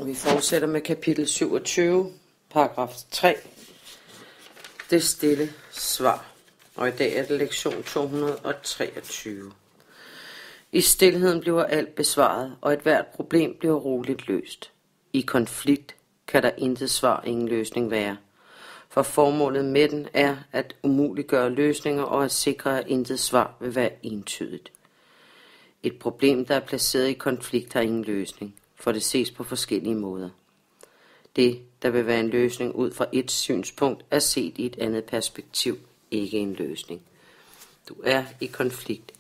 Vi fortsætter med kapitel 27, paragraf 3. Det stille svar. Og i dag er det lektion 223. I stilheden bliver alt besvaret, og et hvert problem bliver roligt løst. I konflikt kan der intet svar, ingen løsning være. For formålet med den er at umuliggøre løsninger og at sikre, at intet svar vil være entydigt. Et problem, der er placeret i konflikt, har ingen løsning, for det ses på forskellige måder. Det, der vil være en løsning ud fra et synspunkt, er set i et andet perspektiv, ikke en løsning. Du er i konflikt.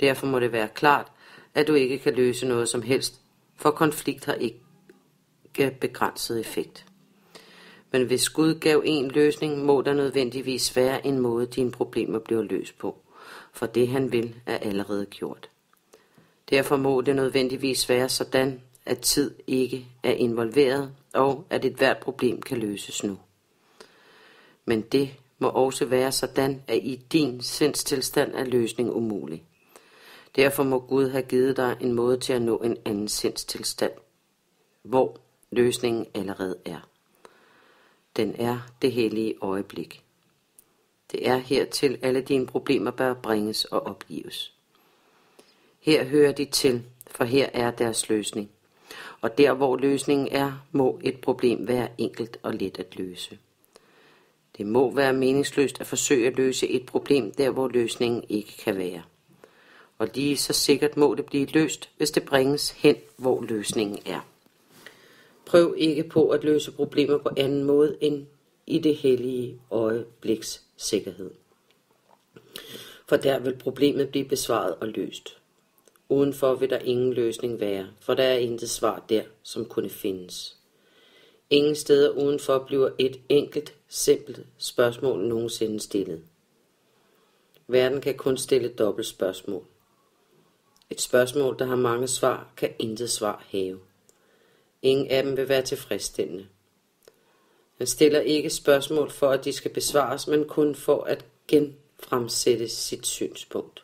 Derfor må det være klart, at du ikke kan løse noget som helst, for konflikt har ikke begrænset effekt. Men hvis Gud gav en løsning, må der nødvendigvis være en måde, dine problemer bliver løst på, for det han vil er allerede gjort. Derfor må det nødvendigvis være sådan, at tid ikke er involveret, og at et hvert problem kan løses nu. Men det må også være sådan, at i din sindstilstand er løsning umulig. Derfor må Gud have givet dig en måde til at nå en anden sindstilstand, hvor løsningen allerede er. Den er det hellige øjeblik. Det er hertil, alle dine problemer bør bringes og opgives. Her hører de til, for her er deres løsning. Og der hvor løsningen er, må et problem være enkelt og let at løse. Det må være meningsløst at forsøge at løse et problem, der hvor løsningen ikke kan være. Og lige så sikkert må det blive løst, hvis det bringes hen, hvor løsningen er. Prøv ikke på at løse problemer på anden måde end i det hellige øjebliks sikkerhed. For der vil problemet blive besvaret og løst. Udenfor vil der ingen løsning være, for der er intet svar der, som kunne findes. Ingen steder udenfor bliver et enkelt, simpelt spørgsmål nogensinde stillet. Verden kan kun stille dobbelt spørgsmål. Et spørgsmål, der har mange svar, kan intet svar have. Ingen af dem vil være tilfredsstillende. Han stiller ikke spørgsmål for, at de skal besvares, men kun for at genfremsætte sit synspunkt.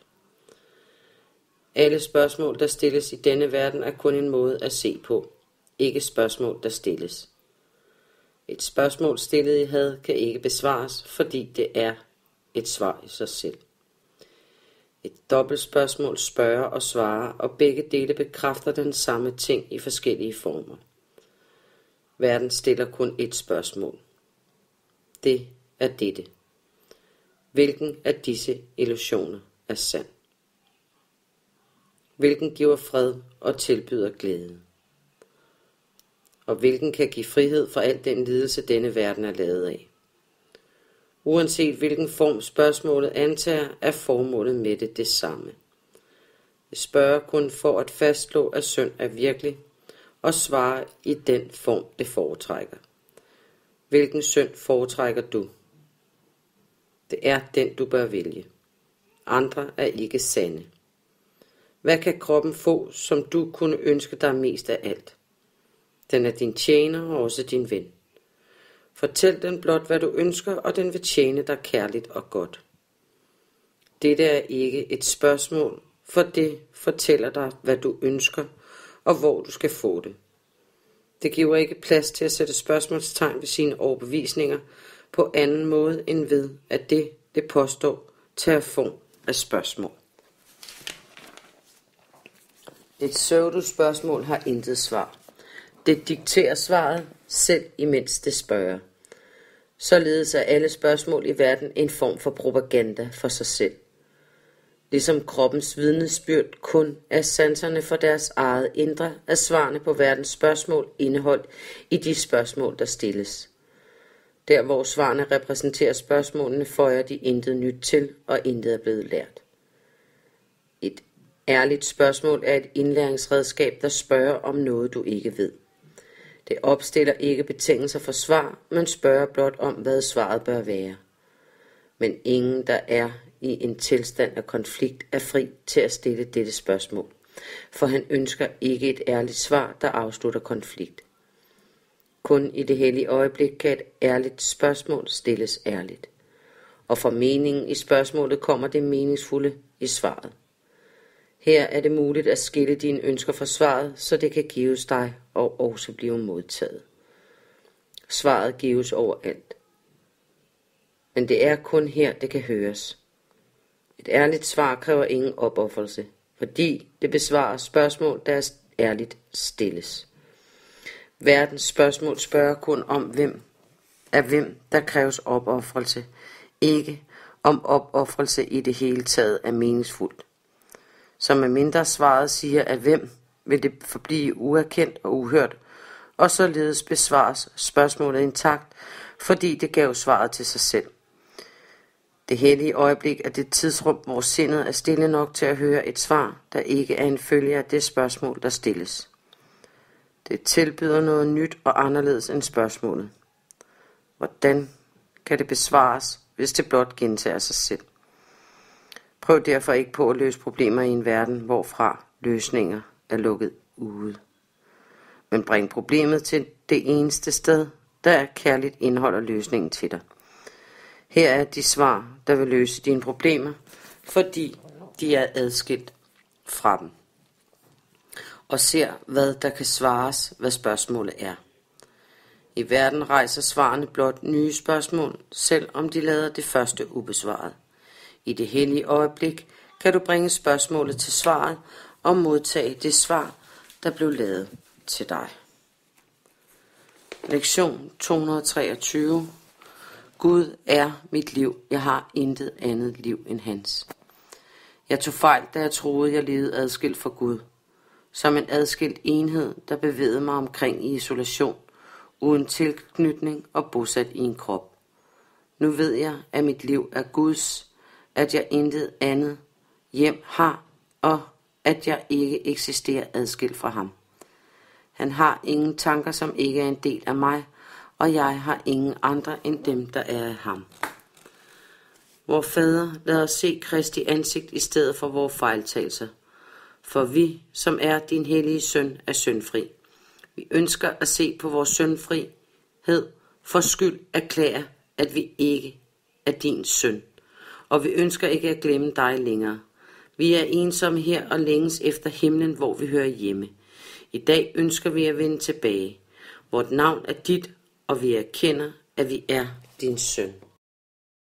Alle spørgsmål, der stilles i denne verden, er kun en måde at se på, ikke spørgsmål, der stilles. Et spørgsmål stillet i had kan ikke besvares, fordi det er et svar i sig selv. Et dobbelt spørgsmål spørger og svarer, og begge dele bekræfter den samme ting i forskellige former. Verden stiller kun ét spørgsmål. Det er dette. Hvilken af disse illusioner er sand? Hvilken giver fred og tilbyder glæde? Og hvilken kan give frihed fra al den lidelse, denne verden er lavet af? Uanset hvilken form spørgsmålet antager, er formålet med det samme. Det spørger kun for at fastslå, at synd er virkelig, og svare i den form, det foretrækker. Hvilken synd foretrækker du? Det er den, du bør vælge. Andre er ikke sande. Hvad kan kroppen få, som du kunne ønske dig mest af alt? Den er din tjener og også din ven. Fortæl den blot, hvad du ønsker, og den vil tjene dig kærligt og godt. Dette er ikke et spørgsmål, for det fortæller dig, hvad du ønsker, og hvor du skal få det. Det giver ikke plads til at sætte spørgsmålstegn ved sine overbevisninger på anden måde end ved, at det påstår, tager form af spørgsmål. Et pseudospørgsmål har intet svar. Det dikterer svaret, selv imens det spørger. Således er alle spørgsmål i verden en form for propaganda for sig selv. Ligesom kroppens vidnesbyrd kun er sanserne for deres eget indre, er svarene på verdens spørgsmål indeholdt i de spørgsmål, der stilles. Der hvor svarene repræsenterer spørgsmålene, føjer de intet nyt til, og intet er blevet lært. Et ærligt spørgsmål er et indlæringsredskab, der spørger om noget, du ikke ved. Det opstiller ikke betingelser for svar, men spørger blot om, hvad svaret bør være. Men ingen, der er i en tilstand af konflikt, er fri til at stille dette spørgsmål, for han ønsker ikke et ærligt svar, der afslutter konflikt. Kun i det hellige øjeblik kan et ærligt spørgsmål stilles ærligt, og fra meningen i spørgsmålet kommer det meningsfulde i svaret. Her er det muligt at skille dine ønsker fra svaret, så det kan gives dig og også blive modtaget. Svaret gives overalt. Men det er kun her, det kan høres. Et ærligt svar kræver ingen opoffrelse, fordi det besvarer spørgsmål, der ærligt stilles. Verdens spørgsmål spørger kun om, hvem der kræves opoffrelse, ikke om opoffrelse i det hele taget er meningsfuldt. Så medmindre svaret siger, at hvem, vil det forblive uerkendt og uhørt, og således besvares spørgsmålet intakt, fordi det gav svaret til sig selv. Det hellige øjeblik er det tidsrum, hvor sindet er stille nok til at høre et svar, der ikke er en følge af det spørgsmål, der stilles. Det tilbyder noget nyt og anderledes end spørgsmålet. Hvordan kan det besvares, hvis det blot gentager sig selv? Prøv derfor ikke på at løse problemer i en verden, hvorfra løsninger er lukket ude. Men bring problemet til det eneste sted, der kærligt indeholder løsningen til dig. Her er de svar, der vil løse dine problemer, fordi de er adskilt fra dem. Og ser, hvad der kan svares, hvad spørgsmålet er. I verden rejser svarene blot nye spørgsmål, selv om de lader det første ubesvaret. I det hellige øjeblik kan du bringe spørgsmålet til svaret og modtage det svar, der blev lavet til dig. Lektion 223. Gud er mit liv. Jeg har intet andet liv end hans. Jeg tog fejl, da jeg troede, jeg levede adskilt fra Gud. Som en adskilt enhed, der bevægede mig omkring i isolation, uden tilknytning og bosat i en krop. Nu ved jeg, at mit liv er Guds, at jeg intet andet hjem har, og at jeg ikke eksisterer adskilt fra ham. Han har ingen tanker, som ikke er en del af mig, og jeg har ingen andre end dem, der er af ham. Vor Fader, lad os se Kristi ansigt i stedet for vores fejltagelser. For vi, som er din hellige søn, er syndfri. Vi ønsker at se på vores syndfrihed, for skyld erklære, at vi ikke er din søn. Og vi ønsker ikke at glemme dig længere. Vi er ensomme her og længes efter himlen, hvor vi hører hjemme. I dag ønsker vi at vende tilbage. Vort navn er dit, og vi erkender, at vi er din søn.